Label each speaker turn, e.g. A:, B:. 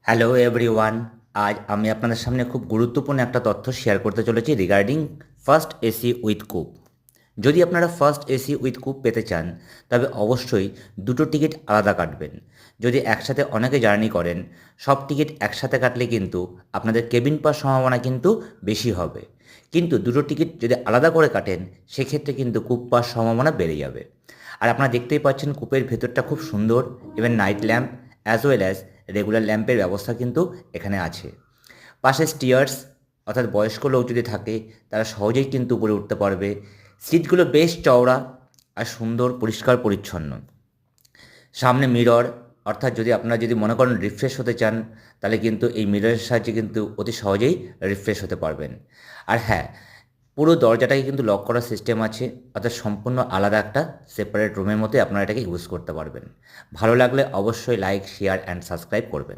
A: Hello everyone. আজ আমি আপনাদের সামনে খুব গুরুত্বপূর্ণ একটা তথ্য শেয়ার করতে চলেছি regarding first AC with coop. যদি আপনারা ফার্স্ট এসি উইথ কুপ পেতে চান তবে অবশ্যই দুটো টিকিট আলাদা কাটবেন। যদি একসাথে অনেকে জার্নি করেন, সব টিকিট একসাথে কাটলে কিন্তু আপনাদের কেবিন পাওয়ার সম্ভাবনা কিন্তু বেশি হবে। কিন্তু দুটো টিকিট যদি আলাদা করে কাটেন সেক্ষেত্রে কিন্তু কুপ পাওয়ার সম্ভাবনা বেড়ে যাবে। আর আপনারা দেখতেই পাচ্ছেন কূপের ভেতরটা খুব সুন্দর, even night lamp as well as regular ল্যাম্পের ব্যবস্থা কিন্তু এখানে আছে। পাশে স্টিয়ার্স, অর্থাৎ বয়স্ক লোক যদি থাকে তারা সহজেই কিন্তু উপরে উঠতে পারবে। সিটগুলো বেশ চওড়া আর সুন্দর, পরিষ্কার পরিচ্ছন্ন। সামনে মিরর, অর্থাৎ যদি আপনারা যদি মনে করেন রিফ্রেশ হতে চান তাহলে কিন্তু এই মিররের সাহায্যে কিন্তু অতি সহজেই রিফ্রেশ হতে পারবেন। আর হ্যাঁ, পুরো দরজাটাকে কিন্তু লক করার সিস্টেম আছে, অর্থাৎ সম্পূর্ণ আলাদা একটা সেপারেট রুমের মতোই আপনারা এটাকে ইউজ করতে পারবেন। ভালো লাগলে অবশ্যই লাইক, শেয়ার অ্যান্ড সাবস্ক্রাইব করবেন।